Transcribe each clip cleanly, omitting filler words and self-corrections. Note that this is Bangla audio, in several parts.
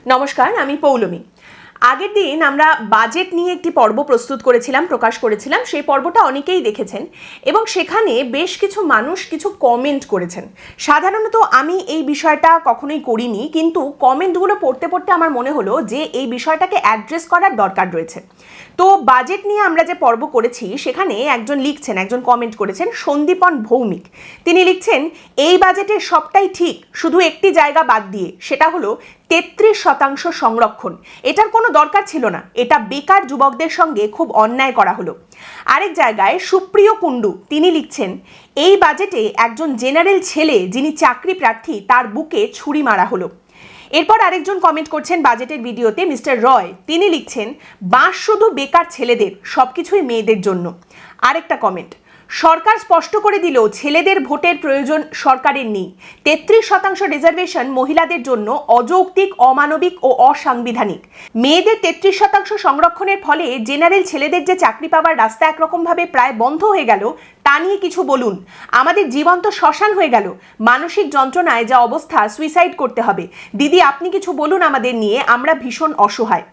নমস্কার, আমি পৌলমী। আগের দিন আমরা বাজেট নিয়ে একটি পর্ব প্রস্তুত করেছিলাম, প্রকাশ করেছিলাম। সেই পর্বটা অনেকেই দেখেছেন এবং সেখানে বেশ কিছু মানুষ কিছু কমেন্ট করেছেন। সাধারণত আমি এই বিষয়টা কখনোই করিনি, কিন্তু কমেন্টগুলো পড়তে পড়তে আমার মনে হলো যে এই বিষয়টাকে অ্যাড্রেস করার দরকার রয়েছে। তো বাজেট নিয়ে আমরা যে পর্ব করেছি সেখানে একজন কমেন্ট করেছেন, সন্দীপন ভৌমিক। তিনি লিখছেন, এই বাজেটের সবটাই ঠিক, শুধু একটি জায়গা বাদ দিয়ে, সেটা হলো 33% সংরক্ষণ। এটার কোনো দরকার ছিল না, এটা বেকার যুবকদের সঙ্গে খুব অন্যায় করা হলো। আরেক জায়গায় সুপ্রিয় কুণ্ডু তিনি লিখছেন, এই বাজেটে একজন জেনারেল ছেলে যিনি চাকরি প্রার্থী তার বুকে ছুরি মারা হলো। এরপর আরেকজন কমেন্ট করছেন বাজেটের ভিডিওতে, মিস্টার রয়, তিনি লিখছেন, বাস শুধু বেকার ছেলেদের, সবকিছুই মেয়েদের জন্য। আরেকটা কমেন্ট, সরকার স্পষ্ট করে দিল ছেলেদের ভোটের প্রয়োজন সরকারের নেই। 33% রিজার্ভেশন মহিলাদের জন্য অযৌক্তিক, অমানবিক ও অসাংবিধানিক। মেয়েদের 33% সংরক্ষণের ফলে জেনারেল ছেলেদের যে চাকরি পাওয়ার রাস্তা একরকমভাবে প্রায় বন্ধ হয়ে গেল, তা নিয়ে কিছু বলুন। আমাদের জীবন তো শ্মশান হয়ে গেল, মানসিক যন্ত্রণায় যা অবস্থা, সুইসাইড করতে হবে। দিদি, আপনি কিছু বলুন আমাদের নিয়ে, আমরা ভীষণ অসহায়।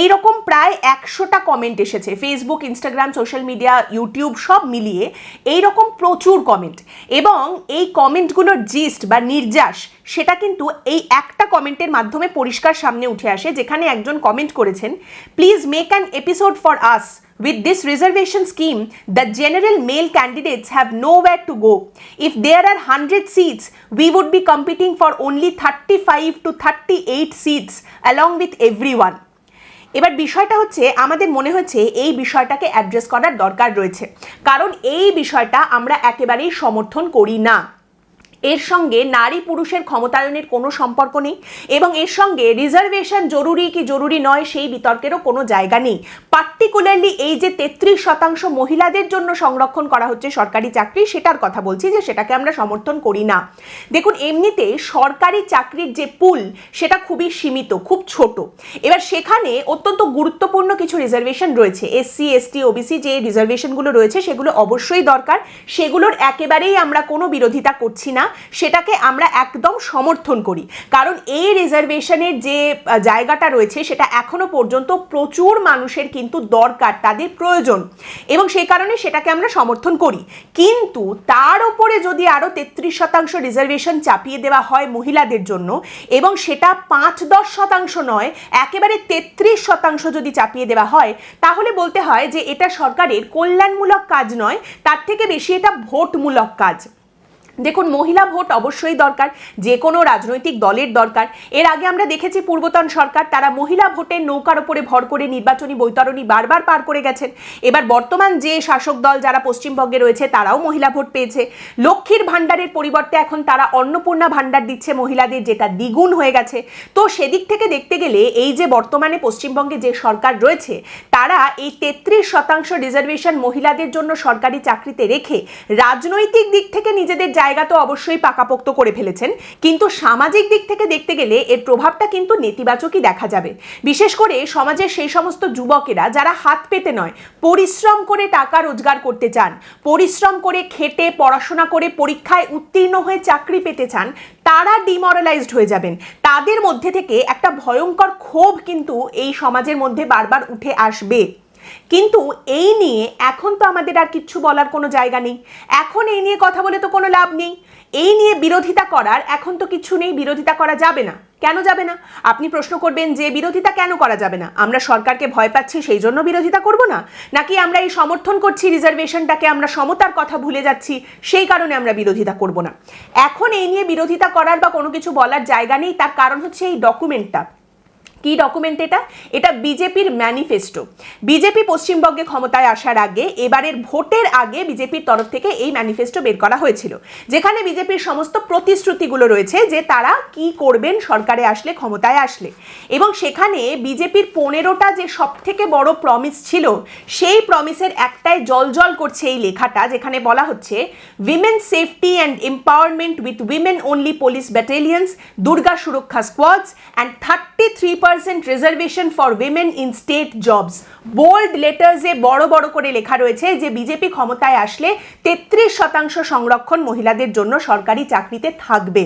এইরকম প্রায় 100টা কমেন্ট এসেছে, Facebook, Instagram, social media, YouTube সব মিলিয়ে এইরকম প্রচুর কমেন্ট। এবং এই কমেন্টগুলোর জিস্ট বা নির্যাস সেটা কিন্তু এই একটা কমেন্টের মাধ্যমে পরিষ্কার সামনে উঠে আসে, যেখানে একজন কমেন্ট করেছেন, please make an episode for us. With this reservation scheme, the general male candidates have nowhere to go. If there are 100 seats, we would be competing for only 35 to 38 seats along with everyone. এবার বিষয়টা হচ্ছে, আমাদের মনে হচ্ছে এই বিষয়টাকে অ্যাড্রেস করার দরকার রয়েছে, কারণ এই বিষয়টা আমরা একেবারেই সমর্থন করি না। এর সঙ্গে নারী পুরুষের ক্ষমতায়নের কোনো সম্পর্ক নেই এবং এর সঙ্গে রিজার্ভেশন জরুরি কি জরুরি নয় সেই বিতর্কেরও কোনো জায়গা নেই। পার্টিকুলারলি এই যে 33% মহিলাদের জন্য সংরক্ষণ করা হচ্ছে সরকারি চাকরি, সেটার কথা বলছি, যে সেটাকে আমরা সমর্থন করি না। দেখুন, এমনিতে সরকারি চাকরির যে পুল সেটা খুবই সীমিত, খুব ছোট। এবার সেখানে অত্যন্ত গুরুত্বপূর্ণ কিছু রিজার্ভেশন রয়েছে, এসসি, এসটি, ওবিসি যে রিজার্ভেশনগুলো রয়েছে সেগুলো অবশ্যই দরকার, সেগুলোর একেবারেই আমরা কোনো বিরোধিতা করছি না, সেটাকে আমরা একদম সমর্থন করি। কারণ এই রিজার্ভেশনের যে জায়গাটা রয়েছে সেটা এখনো পর্যন্ত প্রচুর মানুষের কিন্তু দরকার, তাদের প্রয়োজন, এবং সেই কারণে সেটাকে আমরা সমর্থন করি। কিন্তু তার উপরে যদি আরো 33% রিজার্ভেশন চাপিয়ে দেওয়া হয় মহিলাদের জন্য, এবং সেটা 5-10% নয়, একেবারে 33% যদি চাপিয়ে দেওয়া হয়, তাহলে বলতে হয় যে এটা সরকারের কল্যাণমূলক কাজ নয়, তার থেকে বেশি এটা ভোটমূলক কাজ। দেখুন, মহিলা ভোট অবশ্যই দরকার, যে কোনো রাজনৈতিক দলের দরকার। এর আগে আমরা দেখেছি পূর্বতন সরকার তারা মহিলা ভোটের নৌকার ওপরে ভর করে নির্বাচনী বৈতরণী বারবার পার করে গেছেন। এবার বর্তমান যে শাসক দল যারা পশ্চিমবঙ্গে রয়েছে তারাও মহিলা ভোট পেয়েছে। লক্ষ্মীর ভাণ্ডারের পরিবর্তে এখন তারা অন্নপূর্ণা ভাণ্ডার দিচ্ছে মহিলাদের, যেটা দ্বিগুণ হয়ে গেছে। তো সেদিক থেকে দেখতে গেলে এই যে বর্তমানে পশ্চিমবঙ্গে যে সরকার রয়েছে তারা এই 33% রিজার্ভেশন মহিলাদের জন্য সরকারি চাকরিতে রেখে রাজনৈতিক দিক থেকে নিজেদের জায়গা তো অবশ্যই পাকাপোক্ত করে ফেলেছেন, কিন্তু সামাজিক দিক থেকে দেখতে গেলে এর প্রভাবটা কিন্তু নেতিবাচকই দেখা যাবে। বিশেষ করে সমাজের সেই সমস্ত যুবকেরা যারা হাত পেতে নয়, পরিশ্রম করে টাকা রোজগার করতে চান, পরিশ্রম করে খেটে পড়াশোনা করে পরীক্ষায় উত্তীর্ণ হয়ে চাকরি পেতে চান, তারা ডিমোরালাইজড হয়ে যাবেন। তাদের মধ্যে থেকে একটা ভয়ঙ্কর ক্ষোভ কিন্তু এই সমাজের মধ্যে বারবার উঠে আসবে। কিন্তু এই নিয়ে এখন তো আমাদের আর কিচ্ছু বলার কোনো জায়গা নেই, এখন এই নিয়ে কথা বলে তো কোনো লাভ নেই, এই নিয়ে বিরোধিতা করার এখন তো কিছু নেই, বিরোধিতা করা যাবে না। কেন যাবে না? আপনি প্রশ্ন করবেন যে বিরোধিতা কেন করা যাবে না? আমরা সরকারকে ভয় পাচ্ছি সেই জন্য বিরোধিতা করব না, নাকি আমরা এই সমর্থন করছি রিজার্ভেশনটাকে, আমরা সমতার কথা ভুলে যাচ্ছি সেই কারণে আমরা বিরোধিতা করব না? এখন এই নিয়ে বিরোধিতা করার বা কোনো কিছু বলার জায়গা নেই। তার কারণ হচ্ছে এই ডকুমেন্টটা। কি ডকুমেন্ট এটা? এটা বিজেপির ম্যানিফেস্টো। বিজেপি পশ্চিমবঙ্গে ক্ষমতায় আসার আগে, এবারের ভোটের আগে বিজেপির তরফ থেকে এই ম্যানিফেস্টো বের করা হয়েছিল, যেখানে বিজেপির সমস্ত প্রতিশ্রুতিগুলো রয়েছে যে তারা কি করবেন সরকারে আসলে, ক্ষমতায় আসলে। এবং সেখানে বিজেপির 15টা যে সব থেকে বড় প্রমিস ছিল, সেই প্রমিসের একটাই জলজল করছে এই লেখাটা, যেখানে বলা হচ্ছে women safety and empowerment with women only police battalions, Durga সুরক্ষা squads and 33% reservation for women in state jobs. Bold লেটার্সে বড় বড় করে লেখা রয়েছে যে বিজেপি ক্ষমতায় আসলে 33% সংরক্ষণ মহিলাদের জন্য সরকারি চাকরিতে থাকবে।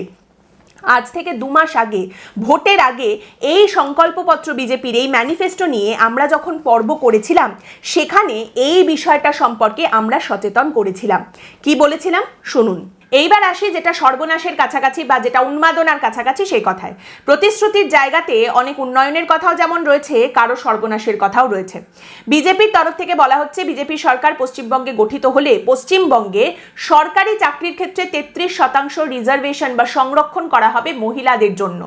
আজ থেকে 2 মাস আগে, ভোটের আগে এই সংকল্পপত্র বিজেপির এই ম্যানিফেস্টো নিয়ে আমরা যখন পর্ব করেছিলাম, সেখানে এই বিষয়টা সম্পর্কে আমরা সচেতন করেছিলাম। কি বলেছিলাম শুনুন। এইবার আসি যেটা সর্বনাশের কাছাকাছি বা যেটা উন্মাদনার কাছাকাছি সেই কথায়। প্রতিশ্রুতির জায়গাতে অনেক উন্নয়নের কথাও যেমন রয়েছে, কারো সর্বনাশের কথাও রয়েছে। বিজেপির তরফ থেকে বলা হচ্ছে, বিজেপি সরকার পশ্চিমবঙ্গে গঠিত হলে পশ্চিমবঙ্গে সরকারি চাকরির ক্ষেত্রে 33% রিজার্ভেশন বা সংরক্ষণ করা হবে মহিলাদের জন্য।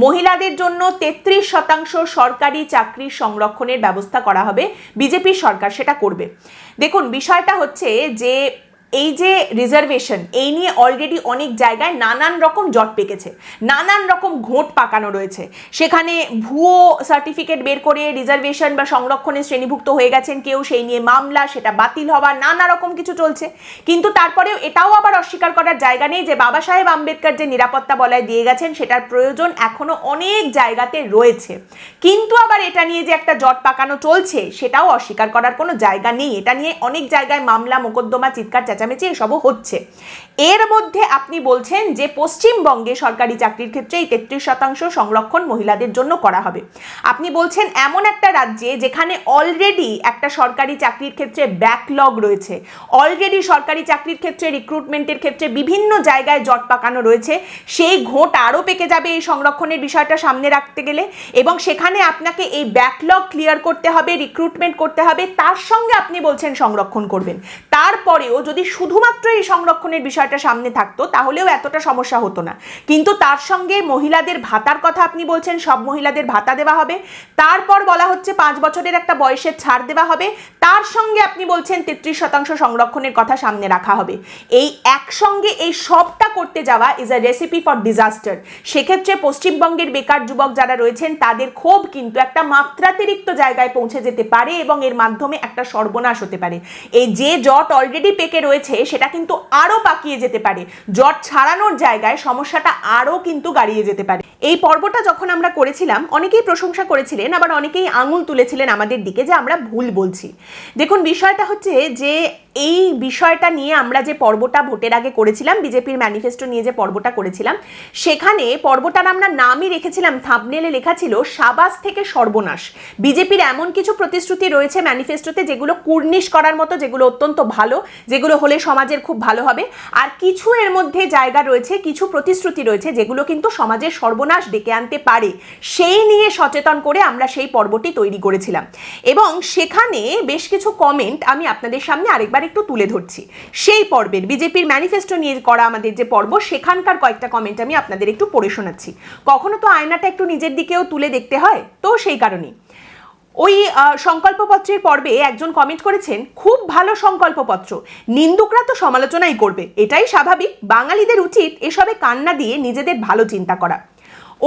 মহিলাদের জন্য 33% সরকারি চাকরির সংরক্ষণের ব্যবস্থা করা হবে, বিজেপির সরকার সেটা করবে। দেখুন, বিষয়টা হচ্ছে যে এই যে রিজার্ভেশন, এই নিয়ে অলরেডি অনেক জায়গায় নানান রকম জট পেকেছে, নানান রকম ঘোট পাকানো রয়েছে। সেখানে ভুয়ো সার্টিফিকেট বের করে রিজার্ভেশন বা সংরক্ষণে শ্রেণীভুক্ত হয়ে গেছেন কেউ, সেই নিয়ে মামলা, সেটা বাতিল হওয়া, নানা রকম কিছু চলছে। কিন্তু তারপরেও এটাও আবার অস্বীকার করার জায়গা নেই যে বাবা সাহেব আম্বেদকর যে নিরাপত্তা বলয় দিয়ে গেছেন, সেটার প্রয়োজন এখনো অনেক জায়গাতে রয়েছে। কিন্তু আবার এটা নিয়ে যে একটা জট পাকানো চলছে, সেটাও অস্বীকার করার কোনো জায়গা নেই। এটা নিয়ে অনেক জায়গায় মামলা, মোকদ্দমা, চিৎকার চেঁচামেচি এসবও হচ্ছে। এর মধ্যে আপনি বলছেন যে পশ্চিমবঙ্গে সরকারি চাকরির ক্ষেত্রে এই 33% সংরক্ষণ মহিলাদের জন্য করা হবে। আপনি বলছেন এমন একটা রাজ্যে যেখানে অলরেডি একটা সরকারি চাকরির ক্ষেত্রে ব্যাকলগ রয়েছে, অলরেডি সরকারি চাকরির ক্ষেত্রে রিক্রুটমেন্টের ক্ষেত্রে বিভিন্ন জায়গায় জট পাকানো রয়েছে, সেই ঘোট আরও পেকে যাবে এই সংরক্ষণের বিষয়টা সামনে রাখতে গেলে। এবং সেখানে আপনাকে এই ব্যাকলগ ক্লিয়ার করতে হবে, রিক্রুটমেন্ট করতে হবে, তার সঙ্গে আপনি বলছেন সংরক্ষণ করবেন। তারপরেও যদি শুধুমাত্র এই সংরক্ষণের বিষয়টা সামনে থাকতো তাহলেও এতটা সমস্যা হতো না। কিন্তু তার সঙ্গে মহিলাদের ভাতার কথা আপনি বলছেন, সব মহিলাদের ভাতা দেওয়া হবে। তারপর বলা হচ্ছে 5 বছরের একটা বয়সের ছাড় দেওয়া হবে। তার সঙ্গে আপনি বলছেন 33% সংরক্ষণের কথা সামনে রাখা হবে। এই একসঙ্গে এই সবটা করতে যাওয়া is a recipe for disaster. সেক্ষেত্রে পশ্চিমবঙ্গের বেকার যুবক যারা রয়েছেন তাদের ক্ষোভ কিন্তু একটা মাত্রাতিরিক্ত জায়গায় পৌঁছে যেতে পারে এবং এর মাধ্যমে একটা সর্বনাশ হতে পারে। এই যে জট অলরেডি পেকে রয়েছে সেটা কিন্তু আরো পাকিয়ে যেতে পারে। জট ছাড়ানোর জায়গায় সমস্যাটা আরো কিন্তু গাড়িয়ে যেতে পারে। এই পর্বটা যখন আমরা করেছিলাম অনেকেই প্রশংসা করেছিলেন, আবার অনেকেই আঙুল তুলেছিলেন আমাদের দিকে যে আমরা ভুল বলছি। দেখুন, বিষয়টা হচ্ছে যে এই বিষয়টা নিয়ে আমরা যে পর্বটা ভোটের আগে করেছিলাম, বিজেপির ম্যানিফেস্টো নিয়ে যে পর্বটা করেছিলাম, সেখানে পর্বটার আমরা নামই রেখেছিলাম, থাম্বনেলে লেখা ছিল সাবাস থেকে সর্বনাশ। বিজেপির এমন কিছু প্রতিশ্রুতি রয়েছে ম্যানিফেস্টোতে যেগুলো কুর্নিশ করার মতো, যেগুলো অত্যন্ত ভালো, যেগুলো হলে সমাজের খুব ভালো হবে। আর কিছু এর মধ্যে জায়গা রয়েছে, কিছু প্রতিশ্রুতি রয়েছে যেগুলো কিন্তু সমাজের সর্বনাশ ডেকে আনতে পারে। সেই নিয়ে সচেতন করে আমরা সেই পর্বটি তৈরি করেছিলাম এবং সেখানে বেশ কিছু কমেন্ট আমি আপনাদের সামনে আরেকবার একটু তুলে ধরছি। সেই পর্বের বিজেপির ম্যানিফেস্টো নিয়ে করা আমাদের যে পর্ব, সেখানকার কয়েকটা কমেন্ট আমি আপনাদের একটু পড়ে শোনাচ্ছি। কখনো তো আয়নাটা একটু নিজের দিকেও তুলে দেখতে হয়, তো সেই কারণেই ওই সংকল্পপত্রের পর্বে একজন কমেন্ট করেছেন, খুব ভালো সংকল্পপত্র, নিন্দুকরা তো সমালোচনাই করবে, এটাই স্বাভাবিক, বাঙালিদের উচিত এসবে কান্না দিয়ে নিজেদের ভালো চিন্তা করা।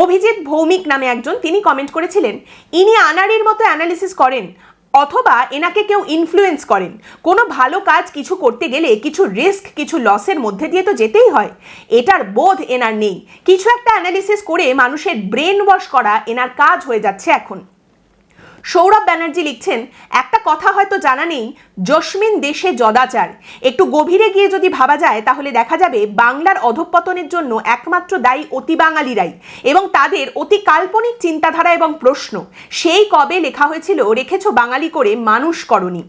অভিজিৎ ভৌমিক নামে একজন, তিনি কমেন্ট করেছিলেন, ইনি আনাড়ির মতো অ্যানালিসিস করেন অথবা এনাকে কেউ ইনফ্লুয়েন্স করেন। কোনো ভালো কাজ কিছু করতে গেলে কিছু রিস্ক, কিছু লসের মধ্যে দিয়ে তো যেতেই হয়, এটার বোধ এনার নেই। কিছু একটা অ্যানালিসিস করে মানুষের ব্রেন ওয়াশ করা এনার কাজ হয়ে যাচ্ছে এখন। সৌরভ ব্যানার্জি লিখছেন, একটা কথা হয়তো জানা নেই, জসমিন দেশে জদাচার। একটু গভীরে গিয়ে যদি ভাবা যায় তাহলে দেখা যাবে বাংলার অধঃপতনের জন্য একমাত্র দায়ী অতি বাঙালিরাই এবং তাদের অতি কাল্পনিক চিন্তাধারা এবং প্রশ্ন। সেই কবে লেখা হয়েছিল, রেখেছো বাঙালি করে মানুষ করনি।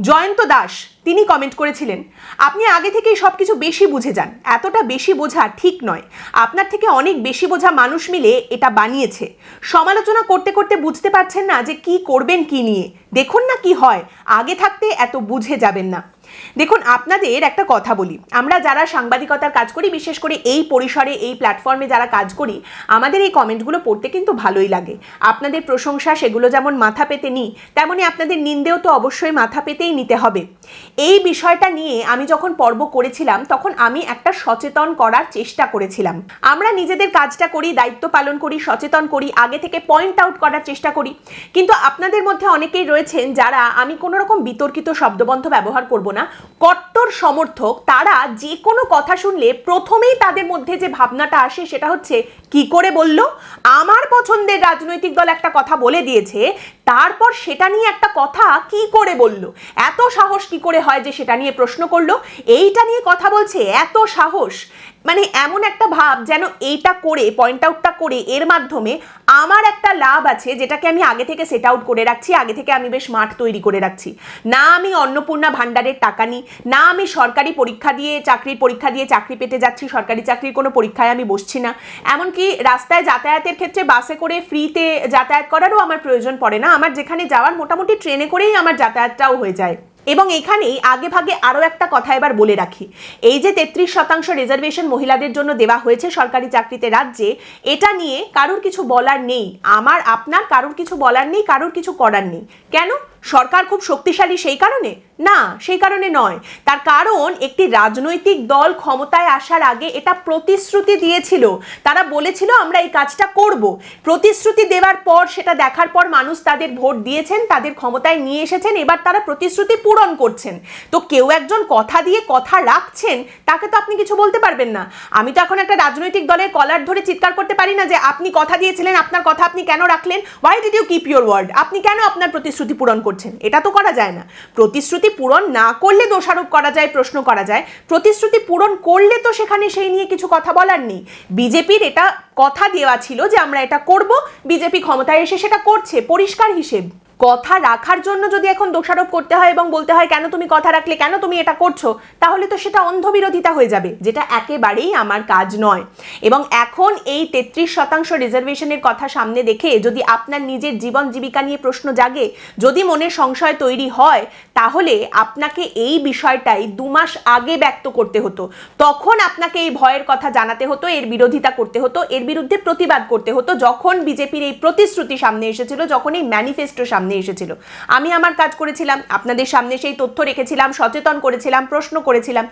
জয়ন্ত দাস তিনি কমেন্ট করেছিলেন, আপনি আগে থেকেই সব কিছু বেশি বুঝে যান, এতটা বেশি বোঝা ঠিক নয়, আপনার থেকে অনেক বেশি বোঝা মানুষ মিলে এটা বানিয়েছে। সমালোচনা করতে করতে বুঝতে পারছেন না যে কি করবেন কি নিয়ে, দেখুন না কি হয়, আগে থাকতে এত বুঝে যাবেন না। দেখুন, আপনাদের একটা কথা বলি, আমরা যারা সাংবাদিকতার কাজ করি, বিশেষ করে এই পরিসরে এই প্ল্যাটফর্মে যারা কাজ করি, আমাদের এই কমেন্টগুলো পড়তে কিন্তু ভালোই লাগে। আপনাদের প্রশংসা সেগুলো যেমন মাথা পেতে নিই, তেমনি আপনাদের নিন্দেও তো অবশ্যই মাথা পেতেই নিতে হবে। এই বিষয়টা নিয়ে আমি যখন পর্ব করেছিলাম তখন আমি একটা সচেতন করার চেষ্টা করেছিলাম। আমরা নিজেদের কাজটা করি, দায়িত্ব পালন করি, সচেতন করি, আগে থেকে পয়েন্ট আউট করার চেষ্টা করি। কিন্তু আপনাদের মধ্যে অনেকেই রয়েছেন যারা, আমি কোনো রকম বিতর্কিত শব্দবন্ধ ব্যবহার করব না, কট্টর সমর্থক। তারা যে কোনো কথা শুনলে প্রথমেই তাদের মধ্যে যে ভাবনাটা আসে সেটা হচ্ছে, কি করে বলল, আমার পছন্দের রাজনৈতিক দল একটা কথা বলে দিয়েছে, তারপর সেটা নিয়ে একটা কথা কি করে বলল, এত সাহস কি করে হয় যে সেটা নিয়ে প্রশ্ন করলো, এইটা নিয়ে কথা বলছে, এত সাহস। মানে এমন একটা ভাব যেন এইটা করে, পয়েন্ট আউটটা করে এর মাধ্যমে আমার একটা লাভ আছে, যেটাকে আমি আগে থেকে সেট আউট করে রাখছি, আগে থেকে আমি বেশ মাঠ তৈরি করে রাখছি। না আমি অন্নপূর্ণা ভাণ্ডারের টাকা নিই, না আমি সরকারি পরীক্ষা দিয়ে চাকরি পেতে যাচ্ছি, সরকারি চাকরির কোনো পরীক্ষায় আমি বসছি না, এমনকি রাস্তায় যাতায়াতের ক্ষেত্রে বাসে করে ফ্রিতে যাতায়াত করারও আমার প্রয়োজন পড়ে না। আমার যেখানে যাওয়ার মোটামুটি ট্রেনে করেই আমার যাতায়াতটাও হয়ে যায়। এবং এখানেই আগে ভাগে আরও একটা কথা এবার বলে রাখি, এই যে 33% রিজার্ভেশন মহিলাদের জন্য দেওয়া হয়েছে সরকারি চাকরিতে রাজ্যে, এটা নিয়ে কারোর কিছু বলার নেই, আমার আপনার কারোর কিছু বলার নেই, কারোর কিছু করার নেই। কেন? সরকার খুব শক্তিশালী সেই কারণে? না, সেই কারণে নয়। তার কারণ একটি রাজনৈতিক দল ক্ষমতায় আসার আগে এটা প্রতিশ্রুতি দিয়েছিল, তারা বলেছিল আমরা এই কাজটা করব। প্রতিশ্রুতি দেওয়ার পর, সেটা দেখার পর মানুষ তাদের ভোট দিয়েছেন, তাদের ক্ষমতায় নিয়ে এসেছেন, এবার তারা প্রতিশ্রুতি পূরণ করছেন। তো কেউ একজন কথা দিয়ে কথা রাখছেন, তাকে তো আপনি কিছু বলতে পারবেন না। আমি তো এখন একটা রাজনৈতিক দলের কলার ধরে চিৎকার করতে পারি না যে আপনি কথা দিয়েছিলেন, আপনার কথা আপনি কেন রাখলেন, why did you keep your word, আপনি কেন আপনার প্রতিশ্রুতি পূরণ করছেন? এটা তো করা যায় না। প্রতিশ্রুতি পূরণ না করলে দোষারোপ করা যায়, প্রশ্ন করা যায়, প্রতিশ্রুতি পূরণ করলে তো সেখানে সেই নিয়ে কিছু কথা বলার নেই। বিজেপির এটা কথা দেওয়া ছিল যে আমরা এটা করব, বিজেপি ক্ষমতায় এসে সেটা করছে, পরিষ্কার হিসেব। কথা রাখার জন্য যদি এখন দোষারোপ করতে হয় এবং বলতে হয় কেন তুমি কথা রাখলে, কেন তুমি এটা করছো, তাহলে তো সেটা অন্ধবিরোধিতা হয়ে যাবে, যেটা একেবারেই আমার কাজ নয়। এবং এখন এই 33% রিজার্ভেশনের কথা সামনে দেখে যদি আপনার নিজের জীবন জীবিকা নিয়ে প্রশ্ন জাগে, যদি মনে সংশয় তৈরি হয়, তাহলে আপনাকে এই বিষয়টাই 2 মাস আগে ব্যক্ত করতে হতো। তখন আপনাকে এই ভয়ের কথা জানাতে হতো, এর বিরোধিতা করতে হতো, এর বিরুদ্ধে প্রতিবাদ করতে হতো, যখন বিজেপির এই প্রতিশ্রুতি সামনে এসেছিল, যখন এই ম্যানিফেস্টো সামনে এসেছিল। আমি আমার কাজ করেছিলাম, আপনাদের সামনে সেই তথ্য রেখেছিলাম, সচেতন করেছিলাম, প্রশ্ন করেছিলাম।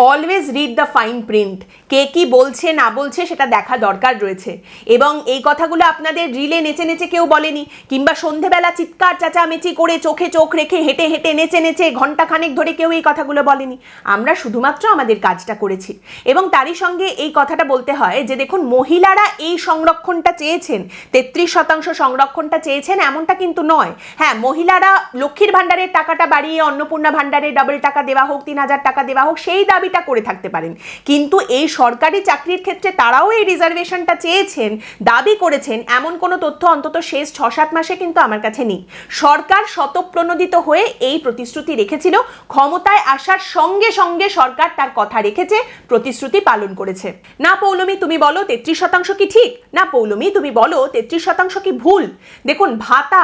Always read the fine print, কে কি বলছে না বলছে সেটা দেখা দরকার রয়েছে। এবং এই কথাগুলো আপনাদের রিলে নেচে নেচে কেউ বলেনি, কিংবা সন্ধেবেলা চিৎকার চেঁচামেচি করে চোখে চোখ রেখে হেঁটে হেঁটে নেচে নেচে ঘন্টাখানেক ধরে কেউ এই কথাগুলো বলেনি। আমরা শুধুমাত্র আমাদের কাজটা করেছি। এবং তারই সঙ্গে এই কথাটা বলতে হয় যে দেখুন, মহিলারা এই সংরক্ষণটা চেয়েছেন, 33% সংরক্ষণটা চেয়েছেন, এমনটা কিন্তু নয়। হ্যাঁ, মহিলারা লক্ষ্মীর ভাণ্ডারের টাকাটা বাড়িয়ে অন্নপূর্ণা ভাণ্ডারে ডাবল টাকা দেওয়া হোক, 3000 টাকা দেওয়া হোক, সেই দাবিটা করে থাকতে পারেন। কিন্তু এই সরকারি চাকরির ক্ষেত্রে তারাও এই রিজার্ভেশনটা চেয়েছেন, দাবি করেছেন, এমন কোনো তথ্য অন্তত শেষ 6-7 মাসে কিন্তু আমার কাছে নেই। সরকার স্বতঃপ্রণোদিত হয়ে এই প্রতিশ্রুতি রেখেছিল, ক্ষমতায় আসার সঙ্গে সঙ্গে সরকার তার কথা রেখেছে, প্রতিশ্রুতি পালন করেছে। না পৌলমী তুমি বলো 33% কি ঠিক, না পৌলমী তুমি বলো 33% কি ভুল। দেখুন, ভাতা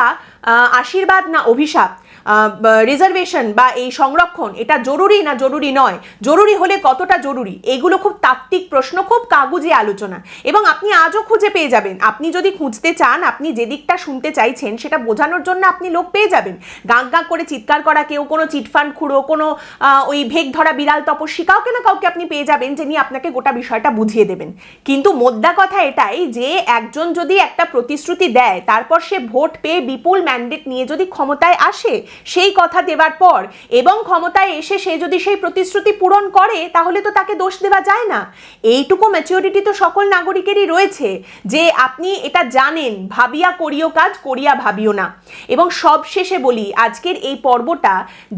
আশীর্বাদ না অভিশাপ, রিজার্ভেশন বা এই সংরক্ষণ এটা জরুরি না জরুরি নয়, জরুরি হলে কতটা জরুরি, এগুলো খুব তাত্ত্বিক প্রশ্ন, খুব কাগুজে আলোচনা। এবং আপনি আজও খুঁজে পেয়ে যাবেন, আপনি যদি খুঁজতে চান, আপনি যে দিকটা শুনতে চাইছেন সেটা বোঝানোর জন্য আপনি লোক পেয়ে যাবেন। গাঁক গাঁক করে চিৎকার করা কেউ, কোনো চিটফান্ড খুঁড়ো, কোনো ওই ভেগ ধরা বিড়াল তপস্বী, কাউকে না কাউকে আপনি পেয়ে যাবেন যিনি আপনাকে গোটা বিষয়টা বুঝিয়ে দেবেন। কিন্তু মোদ্দা কথা এটাই যে একজন যদি একটা প্রতিশ্রুতি দেয়, তারপর সে ভোট পেয়ে বিপুল ম্যান্ডেট নিয়ে যদি ক্ষমতায় আসে, সেই কথা দেওয়ার পর এবং ক্ষমতায় এসে সে যদি সেই প্রতিশ্রুতি পূরণ করে, তাহলে তো তাকে দোষ দেওয়া যায় না। এইটুকু ম্যাচিউরিটি তো সকল নাগরিকেরই রয়েছে যে আপনি এটা জানেন, ভাবিয়া করিও কাজ, করিয়া ভাবিও না। এবং সব শেষে বলি, আজকের এই পর্বটা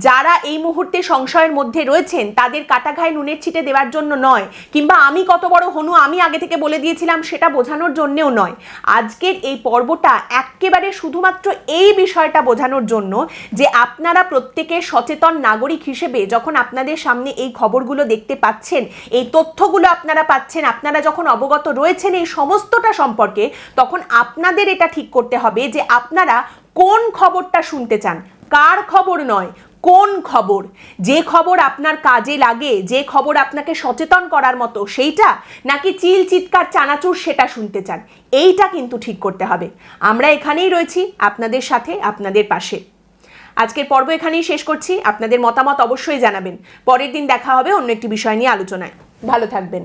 যারা এই মুহূর্তে সংশয়ের মধ্যে রয়েছেন তাদের কাটা ঘায়ে নুনের ছিটে দেওয়ার জন্য নয়, কিংবা আমি কত বড় হনু আমি আগে থেকে বলে দিয়েছিলাম সেটা বোঝানোর জন্যও নয়। আজকের এই পর্বটা একেবারে শুধুমাত্র এই বিষয়টা বোঝানোর জন্য যে আপনারা প্রত্যেকে সচেতন নাগরিক হিসেবে যখন আপনাদের সামনে এই খবরগুলো দেখতে পাচ্ছেন, এই তথ্যগুলো আপনারা পাচ্ছেন, আপনারা যখন অবগত রয়েছেন এই সমস্তটা সম্পর্কে, তখন আপনাদের এটা ঠিক করতে হবে যে আপনারা কোন খবরটা শুনতে চান, কার খবর নয়, কোন খবর, যে খবর আপনার কাজে লাগে, যে খবর আপনাকে সচেতন করার মতো সেইটা, নাকি চিল চিৎকার চানাচুর সেটা শুনতে চান, এইটা কিন্তু ঠিক করতে হবে। আমরা এখানেই রয়েছি আপনাদের সাথে, আপনাদের পাশে। আজকের পর্ব এখানেই শেষ করছি। আপনাদের মতামত অবশ্যই জানাবেন। পরের দিন দেখা হবে অন্য একটি বিষয় নিয়ে আলোচনায়। ভালো থাকবেন।